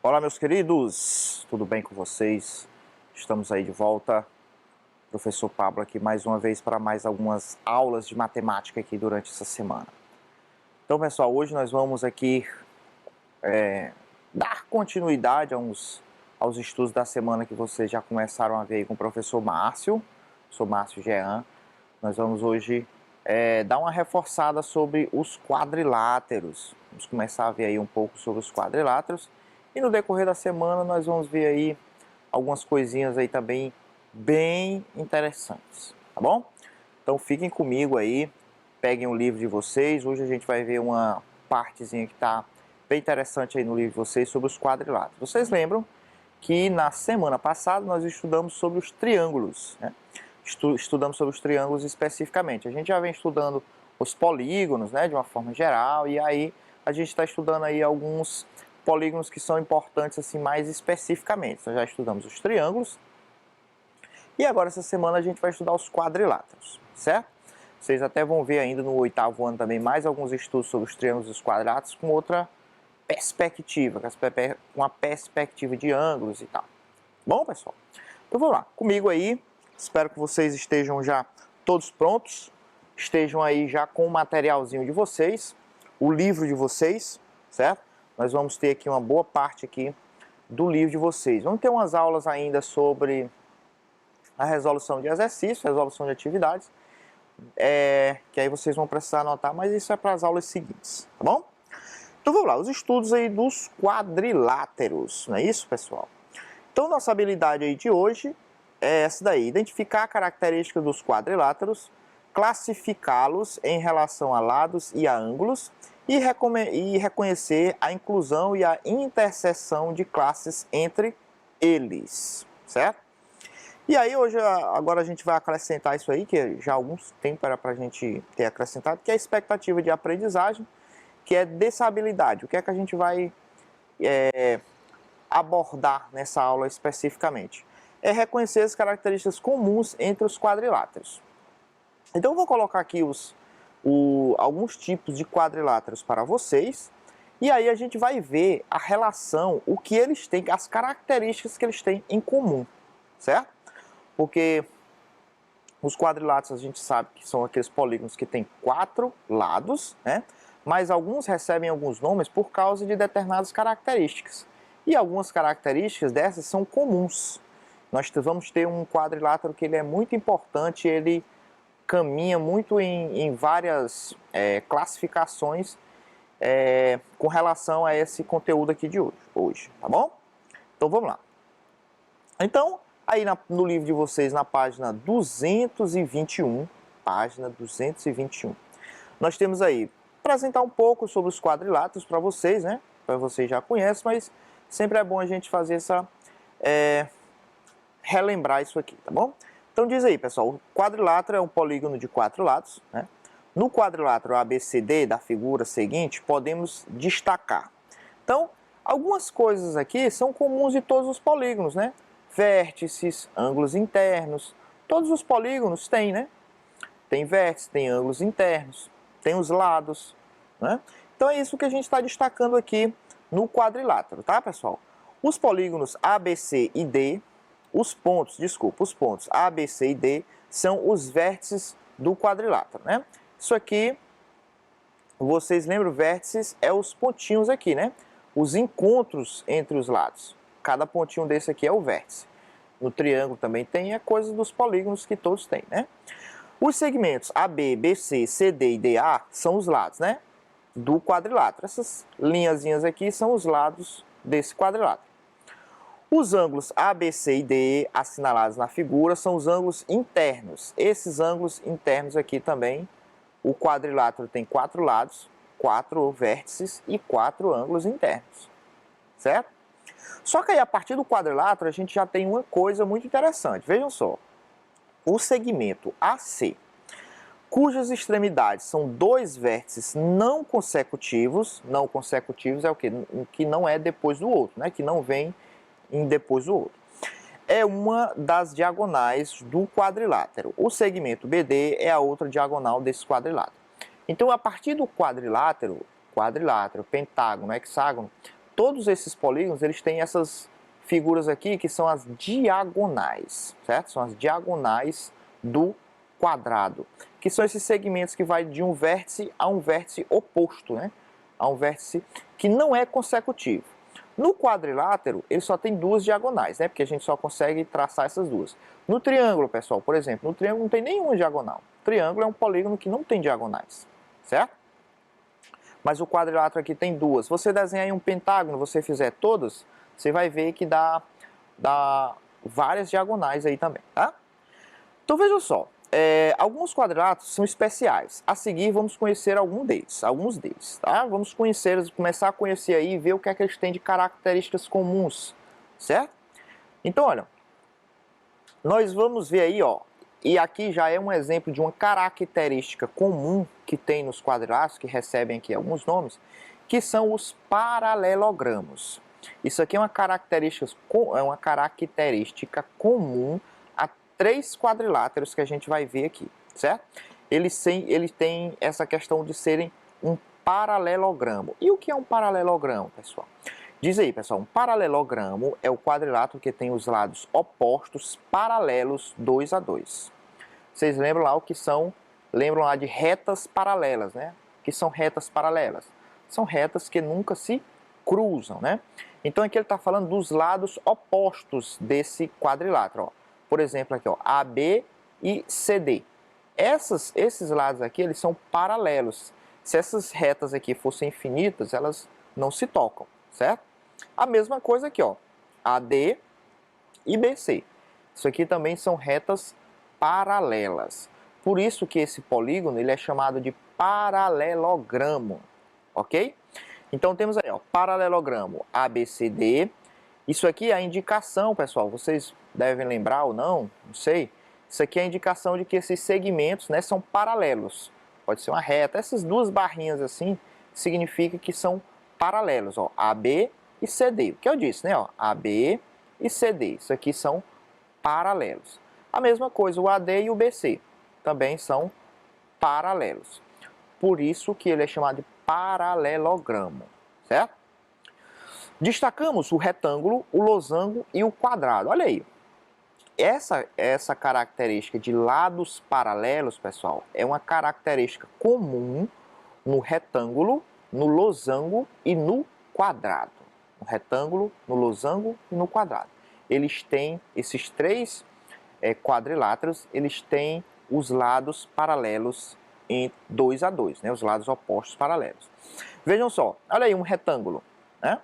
Olá, meus queridos, tudo bem com vocês? Estamos aí de volta, professor Pablo aqui mais uma vez para mais algumas aulas de matemática aqui durante essa semana. Então, pessoal, hoje nós vamos aqui dar continuidade aos estudos da semana que vocês já começaram a ver aí com o professor Márcio Jean. Nós vamos hoje dar uma reforçada sobre os quadriláteros. Vamos começar a ver aí um pouco sobre os quadriláteros. E no decorrer da semana nós vamos ver aí algumas coisinhas aí também bem interessantes, tá bom? Então fiquem comigo aí, peguem o livro de vocês. Hoje a gente vai ver uma partezinha que está bem interessante aí no livro de vocês sobre os quadriláteros. Vocês lembram que na semana passada nós estudamos sobre os triângulos, né? Estudamos sobre os triângulos especificamente. A gente já vem estudando os polígonos, né, de uma forma geral, e aí a gente está estudando aí alguns polígonos que são importantes assim mais especificamente. Nós já estudamos os triângulos e agora essa semana a gente vai estudar os quadriláteros, certo? Vocês até vão ver ainda no 8º ano também mais alguns estudos sobre os triângulos e os quadriláteros com outra perspectiva, uma perspectiva de ângulos e tal. Bom, pessoal? Então vamos lá, comigo aí. Espero que vocês estejam já todos prontos, estejam aí já com o materialzinho de vocês, o livro de vocês, certo? Nós vamos ter aqui uma boa parte aqui do livro de vocês. Vamos ter umas aulas ainda sobre a resolução de exercícios, resolução de atividades, que aí vocês vão precisar anotar, mas isso é para as aulas seguintes, tá bom? Então vamos lá, os estudos aí dos quadriláteros, não é isso, pessoal? Então nossa habilidade aí de hoje é essa daí, identificar a característica dos quadriláteros, classificá-los em relação a lados e a ângulos, e reconhecer a inclusão e a interseção de classes entre eles, certo? E aí hoje, agora a gente vai acrescentar isso aí, que já há alguns tempos era para a gente ter acrescentado, que é a expectativa de aprendizagem, que é dessa habilidade. O que é que a gente vai abordar nessa aula especificamente? É reconhecer as características comuns entre os quadriláteros. Então eu vou colocar aqui alguns tipos de quadriláteros para vocês, e aí a gente vai ver a relação, o que eles têm, as características que eles têm em comum, certo? Porque os quadriláteros a gente sabe que são aqueles polígonos que têm 4 lados, né? Mas alguns recebem alguns nomes por causa de determinadas características. E algumas características dessas são comuns. Nós vamos ter um quadrilátero que ele é muito importante, ele caminha muito em várias classificações com relação a esse conteúdo aqui de hoje, tá bom? Então vamos lá. Então, aí no livro de vocês, na página 221, nós temos aí, apresentar um pouco sobre os quadriláteros para vocês, né? Para vocês já conhecem, mas sempre é bom a gente fazer essa... relembrar isso aqui, tá bom? Então diz aí, pessoal, o quadrilátero é um polígono de 4 lados, né? No quadrilátero ABCD da figura seguinte, podemos destacar. Então, algumas coisas aqui são comuns de todos os polígonos, né? Vértices, ângulos internos, todos os polígonos têm, né? Tem vértices, tem ângulos internos, tem os lados, né? Então é isso que a gente está destacando aqui no quadrilátero, tá, pessoal? Os polígonos ABC e D, os pontos A, B, C e D são os vértices do quadrilátero, né? Isso aqui, vocês lembram, vértices é os pontinhos aqui, né? Os encontros entre os lados. Cada pontinho desse aqui é o vértice. No triângulo também tem, é coisa dos polígonos que todos têm, né? Os segmentos AB, BC, CD e DA são os lados, né? Do quadrilátero. Essas linhazinhas aqui são os lados desse quadrilátero. Os ângulos A, B, C e D assinalados na figura são os ângulos internos. Esses ângulos internos aqui também, o quadrilátero tem 4 lados, 4 vértices e 4 ângulos internos, certo? Só que aí a partir do quadrilátero a gente já tem uma coisa muito interessante. Vejam só, o segmento AC, cujas extremidades são 2 vértices não consecutivos é o quê? Que não é depois do outro, né? Que não vem depois do outro. É uma das diagonais do quadrilátero. O segmento BD é a outra diagonal desse quadrilátero. Então, a partir do quadrilátero, pentágono, hexágono, todos esses polígonos, eles têm essas figuras aqui que são as diagonais, certo? São as diagonais do quadrado, que são esses segmentos que vai de um vértice a um vértice oposto, né? A um vértice que não é consecutivo. No quadrilátero, ele só tem duas diagonais, né? Porque a gente só consegue traçar essas duas. No triângulo, pessoal, por exemplo, no triângulo não tem nenhuma diagonal. O triângulo é um polígono que não tem diagonais, certo? Mas o quadrilátero aqui tem duas. Se você desenhar aí um pentágono, você fizer todas, você vai ver que dá várias diagonais aí também, tá? Então veja só, alguns quadriláteros são especiais. A seguir vamos conhecer alguns deles, tá? Vamos começar a conhecer aí e ver o que é que eles têm de características comuns, certo? Então, olha, nós vamos ver aí, ó, e aqui já é um exemplo de uma característica comum que tem nos quadriláteros, que recebem aqui alguns nomes, que são os paralelogramos. Isso aqui é uma característica comum a 3 quadriláteros que a gente vai ver aqui, certo? Eles têm essa questão de serem um paralelogramo. E o que é um paralelogramo, pessoal? Diz aí, pessoal, um paralelogramo é o quadrilátero que tem os lados opostos paralelos 2 a 2. Vocês lembram lá o que são? Lembram lá de retas paralelas, né? O que são retas paralelas? São retas que nunca se cruzam, né? Então aqui ele está falando dos lados opostos desse quadrilátero, ó. Por exemplo, aqui, ó, AB e CD. Esses lados aqui, eles são paralelos. Se essas retas aqui fossem infinitas, elas não se tocam, certo? A mesma coisa aqui, ó, AD e BC. Isso aqui também são retas paralelas. Por isso que esse polígono ele é chamado de paralelogramo, ok? Então temos aí, ó, paralelogramo ABCD. Isso aqui é a indicação, pessoal, vocês devem lembrar ou não sei. Isso aqui é a indicação de que esses segmentos, né, são paralelos. Pode ser uma reta. Essas duas barrinhas assim significa que são paralelos, ó, AB e CD. O que eu disse, né, ó, AB e CD. Isso aqui são paralelos. A mesma coisa, o AD e o BC também são paralelos. Por isso que ele é chamado de paralelogramo, certo? Destacamos o retângulo, o losango e o quadrado. Olha aí. Essa característica de lados paralelos, pessoal, é uma característica comum no retângulo, no losango e no quadrado. No retângulo, no losango e no quadrado. Eles têm, esses 3 quadriláteros, eles têm os lados paralelos em 2 a 2, né? Os lados opostos paralelos. Vejam só, olha aí um retângulo, né?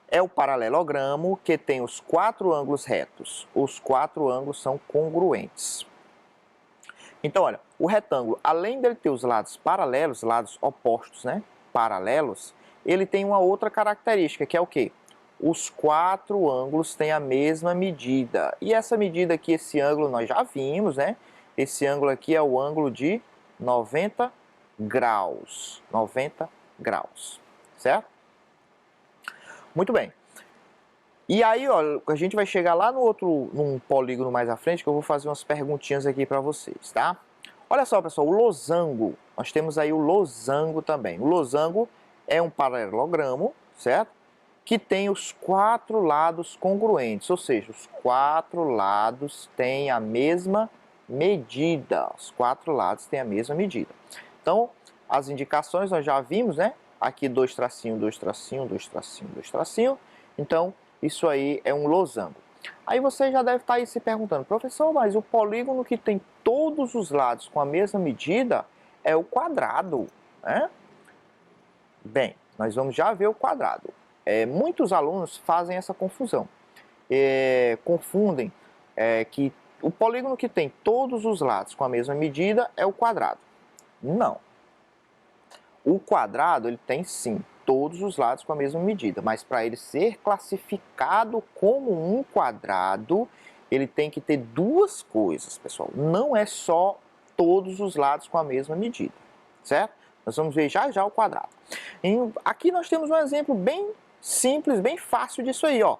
É o paralelogramo que tem os 4 ângulos retos. Os 4 ângulos são congruentes. Então, olha, o retângulo, além dele ter os lados paralelos, lados opostos, né? Paralelos, ele tem uma outra característica, que é o quê? Os 4 ângulos têm a mesma medida. E essa medida aqui, esse ângulo, nós já vimos, né? Esse ângulo aqui é o ângulo de 90 graus. 90 graus, certo? Muito bem. E aí, ó, a gente vai chegar lá num polígono mais à frente, que eu vou fazer umas perguntinhas aqui para vocês, tá? Olha só, pessoal, o losango. Nós temos aí o losango também. O losango é um paralelogramo, certo? Que tem os 4 lados congruentes, ou seja, os 4 lados têm a mesma medida. Os 4 lados têm a mesma medida. Então, as indicações nós já vimos, né? Aqui 2 tracinho, 2 tracinho, 2 tracinho, 2 tracinho. Então, isso aí é um losango. Aí você já deve estar aí se perguntando, professor, mas o polígono que tem todos os lados com a mesma medida é o quadrado, né? Bem, nós vamos já ver o quadrado. Muitos alunos fazem essa confusão. Confundem que o polígono que tem todos os lados com a mesma medida é o quadrado. Não. O quadrado, ele tem sim todos os lados com a mesma medida, mas para ele ser classificado como um quadrado, ele tem que ter 2 coisas, pessoal. Não é só todos os lados com a mesma medida, certo? Nós vamos ver já já o quadrado. Aqui nós temos um exemplo bem simples, bem fácil disso aí, ó.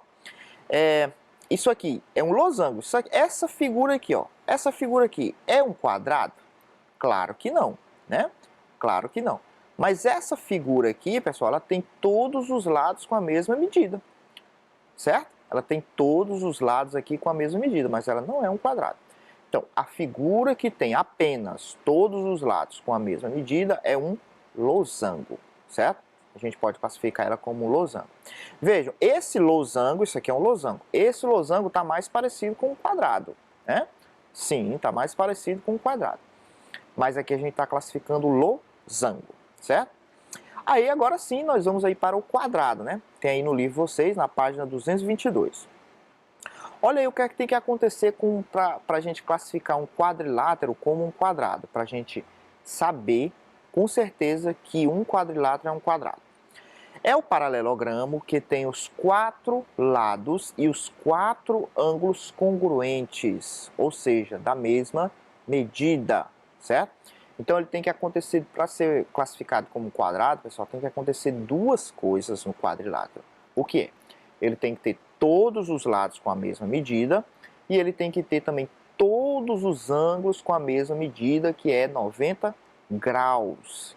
Isso aqui é um losango. Essa figura aqui, ó. Essa figura aqui é um quadrado? Claro que não, né? Claro que não. Mas essa figura aqui, pessoal, ela tem todos os lados com a mesma medida, certo? Ela tem todos os lados aqui com a mesma medida, mas ela não é um quadrado. Então, a figura que tem apenas todos os lados com a mesma medida é um losango, certo? A gente pode classificar ela como um losango. Vejam, esse losango, isso aqui é um losango. Esse losango está mais parecido com um quadrado, né? Sim, está mais parecido com um quadrado. Mas aqui a gente está classificando o losango, certo? Aí agora sim nós vamos aí para o quadrado, né? Tem aí no livro vocês, na página 222. Olha aí o que é que tem que acontecer para a gente classificar um quadrilátero como um quadrado, para a gente saber com certeza que um quadrilátero é um quadrado. É o paralelogramo que tem os 4 lados e os 4 ângulos congruentes, ou seja, da mesma medida, certo? Então ele tem que acontecer, para ser classificado como quadrado, pessoal, tem que acontecer duas coisas no quadrilátero. O que é? Ele tem que ter todos os lados com a mesma medida e ele tem que ter também todos os ângulos com a mesma medida, que é 90 graus,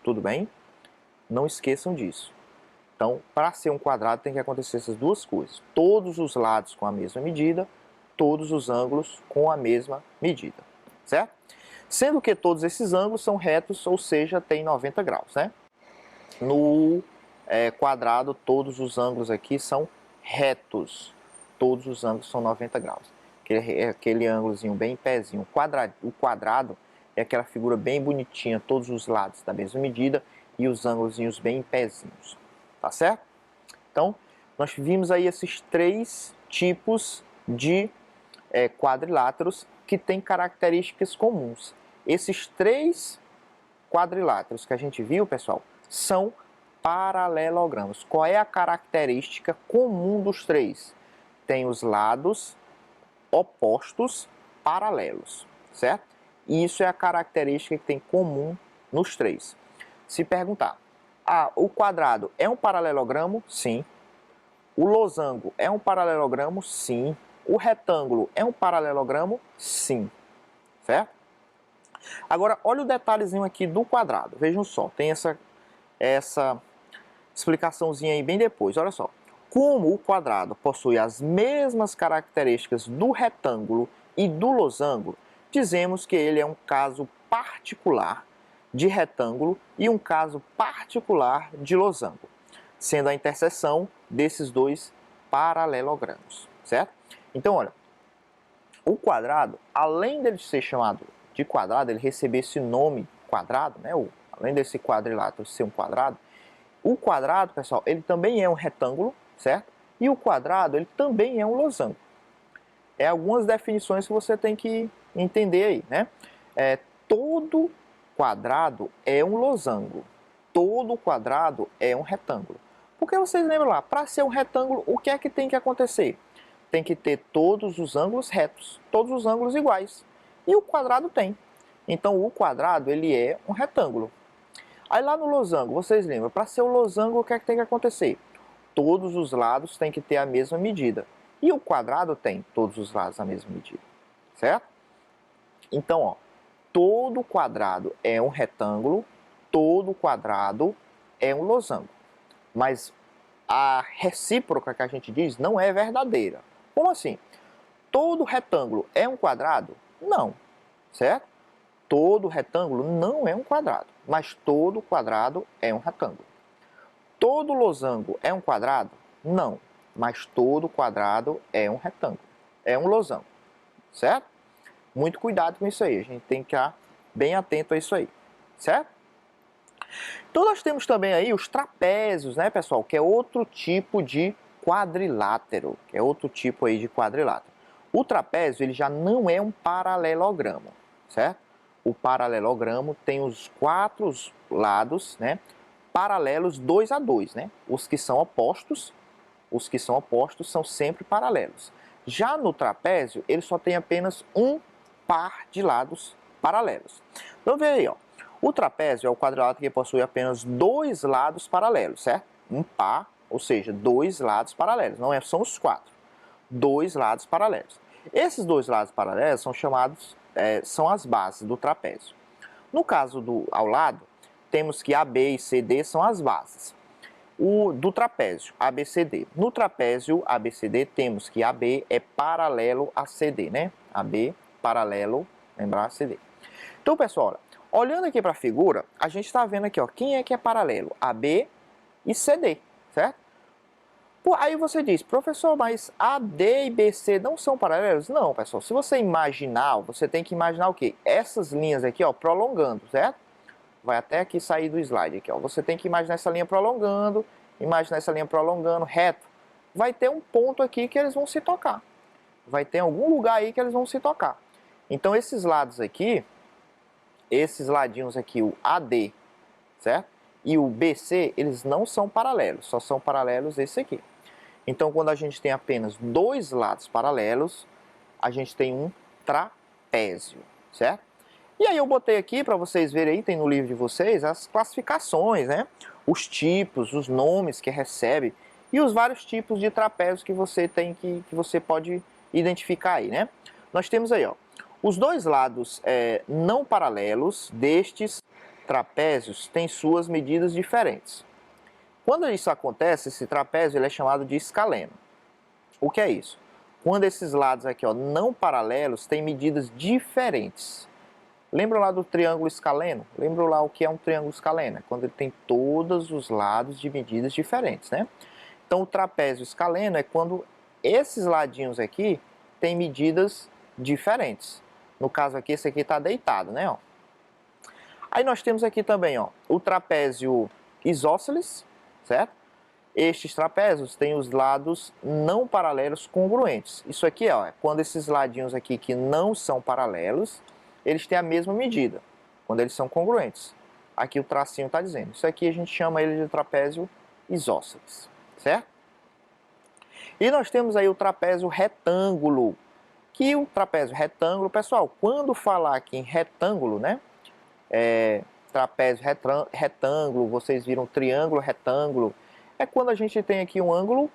Tudo bem? Não esqueçam disso. Então, para ser um quadrado tem que acontecer essas duas coisas. Todos os lados com a mesma medida, todos os ângulos com a mesma medida, certo? Sendo que todos esses ângulos são retos, ou seja, tem 90 graus, né? No quadrado, todos os ângulos aqui são retos. Todos os ângulos são 90 graus. Aquele ângulozinho bem pezinho. O quadrado é aquela figura bem bonitinha, todos os lados da mesma medida e os ângulozinhos bem pezinhos. Tá certo? Então, nós vimos aí esses 3 tipos de quadriláteros que têm características comuns. Esses 3 quadriláteros que a gente viu, pessoal, são paralelogramos. Qual é a característica comum dos 3? Tem os lados opostos paralelos, certo? E isso é a característica que tem comum nos 3. Se perguntar, o quadrado é um paralelogramo? Sim. O losango é um paralelogramo? Sim. O retângulo é um paralelogramo? Sim. Certo? Agora, olha o detalhezinho aqui do quadrado. Vejam só, tem essa explicaçãozinha aí bem depois. Olha só. Como o quadrado possui as mesmas características do retângulo e do losango, dizemos que ele é um caso particular de retângulo e um caso particular de losango, sendo a interseção desses 2 paralelogramos, certo? Então, olha, o quadrado, além dele ser chamado de quadrado, ele receber esse nome quadrado, né? Além desse quadrilátero ser um quadrado, o quadrado, pessoal, ele também é um retângulo, certo? E o quadrado, ele também é um losango. Algumas definições que você tem que entender aí, né? Todo quadrado é um losango, todo quadrado é um retângulo. Porque vocês lembram lá, para ser um retângulo, o que é que tem que acontecer? Tem que ter todos os ângulos retos, todos os ângulos iguais. E o quadrado tem. Então o quadrado, ele é um retângulo. Aí lá no losango, vocês lembram, para ser o losango, o que é que tem que acontecer? Todos os lados têm que ter a mesma medida. E o quadrado tem todos os lados a mesma medida, certo? Então, ó, todo quadrado é um retângulo, todo quadrado é um losango. Mas a recíproca que a gente diz não é verdadeira. Como assim? Todo retângulo é um quadrado? Não, certo? Todo retângulo não é um quadrado, mas todo quadrado é um retângulo. Todo losango é um quadrado? Não, mas todo quadrado é um retângulo, é um losango, certo? Muito cuidado com isso aí, a gente tem que ficar bem atento a isso aí, certo? Então nós temos também aí os trapézios, né, pessoal, que é outro tipo de quadrilátero, O trapézio, ele já não é um paralelogramo, certo? O paralelogramo tem os 4 lados, né, paralelos 2 a 2, né? Os que são opostos são sempre paralelos. Já no trapézio, ele só tem apenas um par de lados paralelos. Então veja aí, ó. O trapézio é o quadrilátero que possui apenas 2 lados paralelos, certo? Um par, ou seja, 2 lados paralelos. Não são os 4. 2 lados paralelos. Esses 2 lados paralelos são chamados, são as bases do trapézio. No caso ao lado, temos que AB e CD são as bases. Do trapézio, ABCD. No trapézio ABCD, temos que AB é paralelo a CD, né? AB paralelo, lembrar a CD. Então, pessoal, olhando aqui para a figura, a gente está vendo aqui, ó, quem é que é paralelo? AB e CD, certo? Aí você diz, professor, mas AD e BC não são paralelos? Não, pessoal. Se você imaginar, você tem que imaginar o quê? Essas linhas aqui, ó, prolongando, certo? Vai até aqui sair do slide aqui, ó. Você tem que imaginar essa linha prolongando, reto. Vai ter um ponto aqui que eles vão se tocar. Vai ter algum lugar aí que eles vão se tocar. Então, esses lados aqui, esses ladinhos aqui, o AD, certo? E o BC, eles não são paralelos, só são paralelos esse aqui. Então, quando a gente tem apenas dois lados paralelos, a gente tem um trapézio, certo? E aí eu botei aqui para vocês verem aí, tem no livro de vocês, as classificações, né? Os tipos, os nomes que recebe e os vários tipos de trapézios que você tem que você pode identificar aí, né? Nós temos aí, ó, os dois lados não paralelos destes trapézios têm suas medidas diferentes. Quando isso acontece, esse trapézio ele é chamado de escaleno. O que é isso? Quando esses lados aqui, ó, não paralelos têm medidas diferentes. Lembra lá do triângulo escaleno? Lembra lá o que é um triângulo escaleno? Quando ele tem todos os lados de medidas diferentes, né? Então, o trapézio escaleno é quando esses ladinhos aqui têm medidas diferentes. No caso aqui, esse aqui está deitado, né? Ó. Aí nós temos aqui também, ó, o trapézio isósceles, certo? Estes trapézios têm os lados não paralelos congruentes. Isso aqui, ó, é quando esses ladinhos aqui que não são paralelos, eles têm a mesma medida, quando eles são congruentes. Aqui o tracinho está dizendo. Isso aqui a gente chama ele de trapézio isósceles, certo? E nós temos aí o trapézio retângulo, que o trapézio retângulo, pessoal, quando falar aqui em retângulo, né? Trapézio retângulo, vocês viram triângulo retângulo, é quando a gente tem aqui um ângulo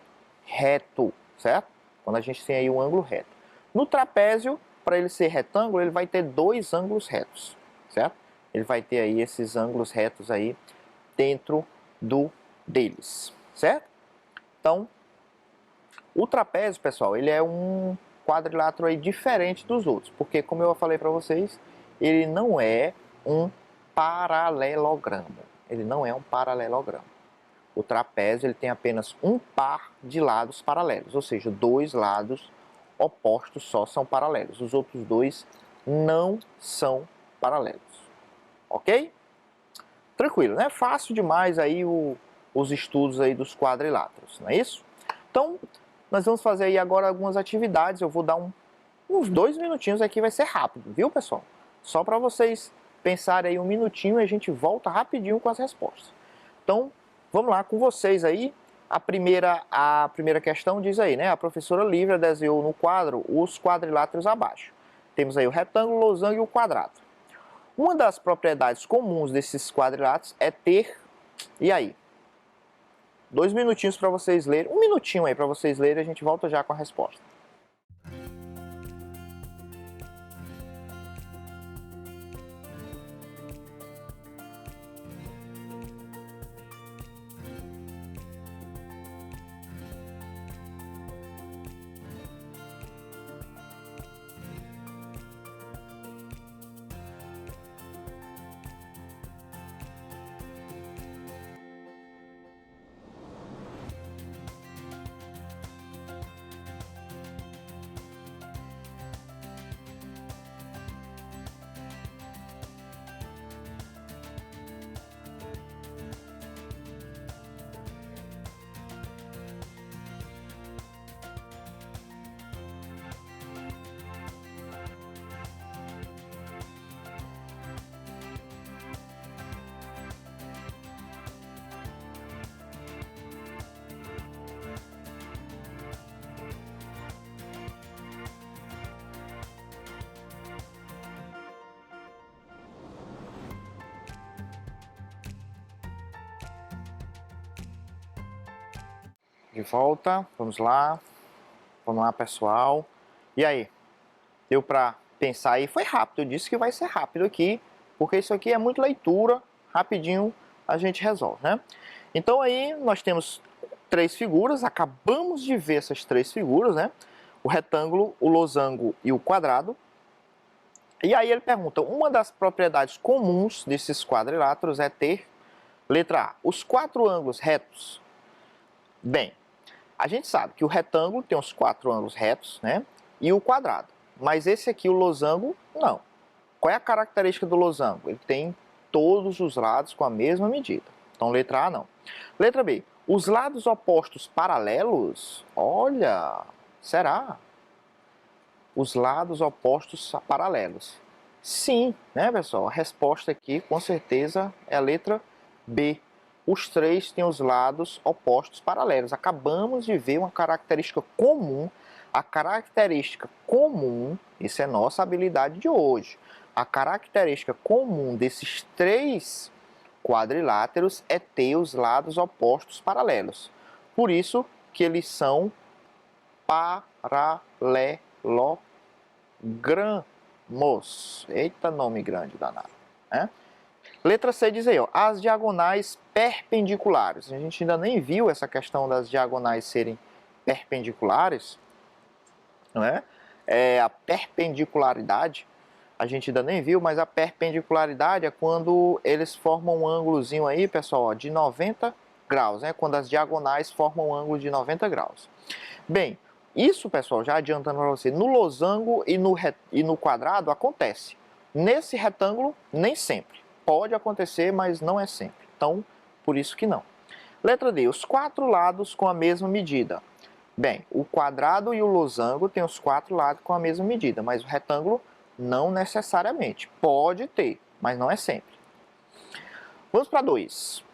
reto, certo? Quando a gente tem aí um ângulo reto. No trapézio, para ele ser retângulo, ele vai ter dois ângulos retos, certo? Ele vai ter aí esses ângulos retos aí dentro deles, certo? Então, o trapézio, pessoal, ele é um quadrilátero aí diferente dos outros, porque como eu falei para vocês, ele não é um paralelogramo. Ele não é um paralelogramo. O trapézio ele tem apenas um par de lados paralelos, ou seja, dois lados opostos só são paralelos. Os outros dois não são paralelos. Ok? Tranquilo, né? Fácil demais aí os estudos aí dos quadriláteros, não é isso? Então, nós vamos fazer aí agora algumas atividades. Eu vou dar uns 2 minutinhos aqui, vai ser rápido, viu, pessoal? Só para vocês pensarem aí um minutinho e a gente volta rapidinho com as respostas. Então, vamos lá com vocês aí. A primeira questão diz aí, né? A professora Lívia desenhou no quadro os quadriláteros abaixo. Temos aí o retângulo, o losango e o quadrado. Uma das propriedades comuns desses quadriláteros é ter... E aí? 2 minutinhos para vocês lerem. Um minutinho aí para vocês lerem e a gente volta já com a resposta. De volta, vamos lá, pessoal. E aí, deu para pensar aí? Foi rápido, eu disse que vai ser rápido aqui, porque isso aqui é muito leitura, rapidinho a gente resolve, né? Então aí nós temos 3 figuras, acabamos de ver essas 3 figuras, né? O retângulo, o losango e o quadrado. E aí ele pergunta, uma das propriedades comuns desses quadriláteros é ter, letra A, os 4 ângulos retos. Bem, a gente sabe que o retângulo tem os 4 ângulos retos, né? E o quadrado. Mas esse aqui, o losango, não. Qual é a característica do losango? Ele tem todos os lados com a mesma medida. Então, letra A, não. Letra B, os lados opostos paralelos? Olha, será? Os lados opostos paralelos. Sim, né, pessoal? A resposta aqui, com certeza, é a letra B. Os 3 têm os lados opostos paralelos. Acabamos de ver uma característica comum. A característica comum, isso é nossa habilidade de hoje. A característica comum desses 3 quadriláteros é ter os lados opostos paralelos. Por isso que eles são paralelogramos. Eita, nome grande danado, né? Letra C diz aí, ó, as diagonais perpendiculares. A gente ainda nem viu essa questão das diagonais serem perpendiculares, não é? A perpendicularidade a gente ainda nem viu, mas a perpendicularidade é quando eles formam um ângulozinho aí, pessoal, ó, de 90 graus, né? Quando as diagonais formam um ângulo de 90 graus. Bem, isso, pessoal, já adiantando para você, no losango e no quadrado acontece. Nesse retângulo, nem sempre. Pode acontecer, mas não é sempre. Então, por isso que não. Letra D, os 4 lados com a mesma medida. Bem, o quadrado e o losango têm os 4 lados com a mesma medida, mas o retângulo não necessariamente. Pode ter, mas não é sempre. Vamos para 2.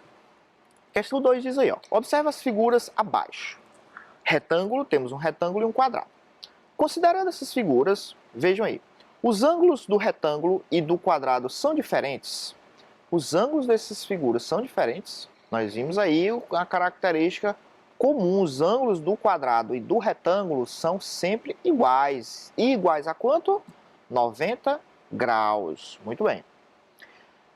Questão 2 diz aí, ó, observa as figuras abaixo. Retângulo, temos um retângulo e um quadrado. Considerando essas figuras, vejam aí, os ângulos do retângulo e do quadrado são diferentes? Os ângulos dessas figuras são diferentes? Nós vimos aí a característica comum, os ângulos do quadrado e do retângulo são sempre iguais. E iguais a quanto? 90 graus. Muito bem.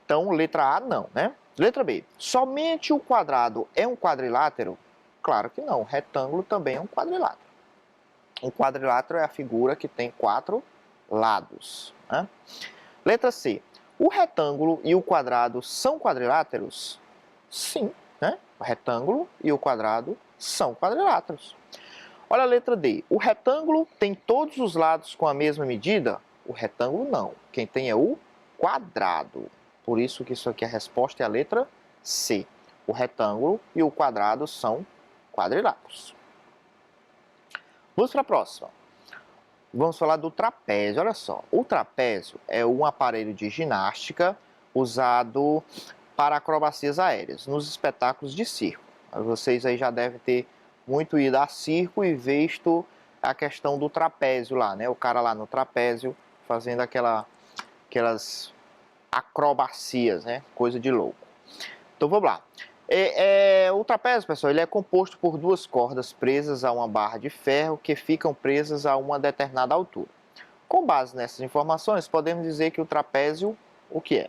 Então, letra A, não, né? Letra B, somente o quadrado é um quadrilátero? Claro que não, o retângulo também é um quadrilátero. Um quadrilátero é a figura que tem 4 lados, né? Letra C, o retângulo e o quadrado são quadriláteros? Sim, né? O retângulo e o quadrado são quadriláteros. Olha a letra D, o retângulo tem todos os lados com a mesma medida? O retângulo não, quem tem é o quadrado. Por isso que isso aqui a resposta é a letra C. O retângulo e o quadrado são quadriláteros. Vamos para a próxima. Vamos falar do trapézio. Olha só, o trapézio é um aparelho de ginástica usado para acrobacias aéreas, nos espetáculos de circo. Vocês aí já devem ter muito ido a circo e visto a questão do trapézio lá, né? O cara lá no trapézio fazendo aquelas acrobacias, né? Coisa de louco. Então vamos lá. O trapézio, pessoal, ele é composto por 2 cordas presas a uma barra de ferro que ficam presas a uma determinada altura. Com base nessas informações, podemos dizer que o trapézio, o que é?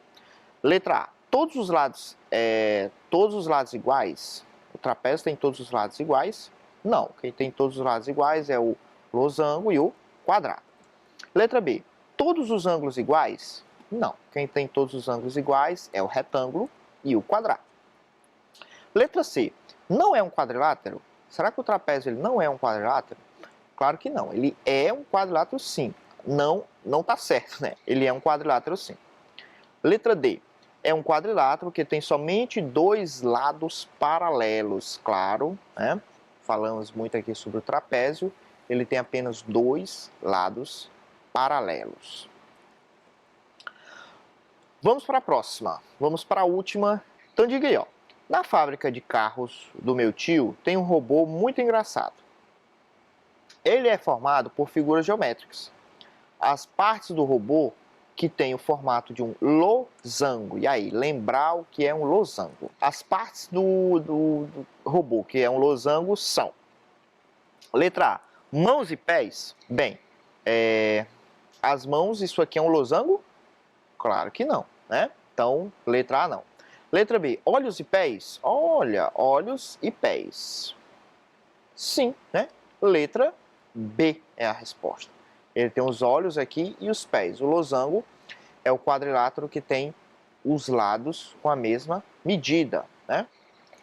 Letra A, todos os lados iguais? O trapézio tem todos os lados iguais? Não, quem tem todos os lados iguais é o losango e o quadrado. Letra B, todos os ângulos iguais? Não, quem tem todos os ângulos iguais é o retângulo e o quadrado. Letra C, não é um quadrilátero? Será que o trapézio ele não é um quadrilátero? Claro que não, ele é um quadrilátero sim. Não está certo, né? Ele é um quadrilátero sim. Letra D, é um quadrilátero que tem somente 2 lados paralelos, claro, né? Falamos muito aqui sobre o trapézio, ele tem apenas 2 lados paralelos. Vamos para a próxima, vamos para a última. Então diga aí, ó. Na fábrica de carros do meu tio tem um robô muito engraçado. Ele é formado por figuras geométricas. As partes do robô que tem o formato de um losango. E aí, lembrar o que é um losango. As partes do robô que é um losango são: letra A, mãos e pés. Bem, as mãos, isso aqui é um losango? Claro que não, né? Então, letra A não. Letra B, olhos e pés? Olha, olhos e pés. Sim, né? Letra B é a resposta. Ele tem os olhos aqui e os pés. O losango é o quadrilátero que tem os lados com a mesma medida, né?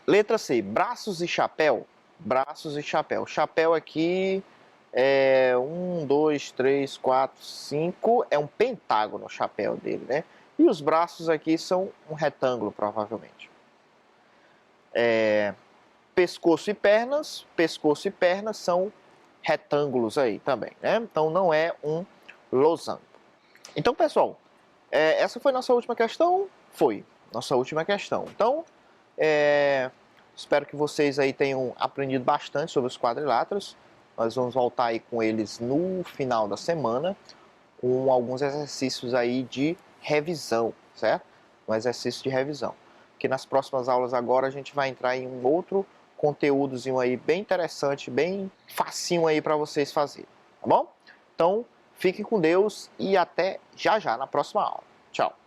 Letra C, braços e chapéu? Braços e chapéu. Chapéu aqui é 1, 2, 3, 4, 5. É um pentágono o chapéu dele, né? E os braços aqui são um retângulo, provavelmente. Pescoço e pernas são retângulos aí também, né? Então não é um losango. Então, pessoal, essa foi nossa última questão? Foi nossa última questão. Então, espero que vocês aí tenham aprendido bastante sobre os quadriláteros. Nós vamos voltar aí com eles no final da semana, com alguns exercícios aí de revisão, certo? Um exercício de revisão. Porque nas próximas aulas agora a gente vai entrar em um outro conteúdozinho aí bem interessante, bem facinho aí para vocês fazerem, tá bom? Então, fiquem com Deus e até já já na próxima aula. Tchau!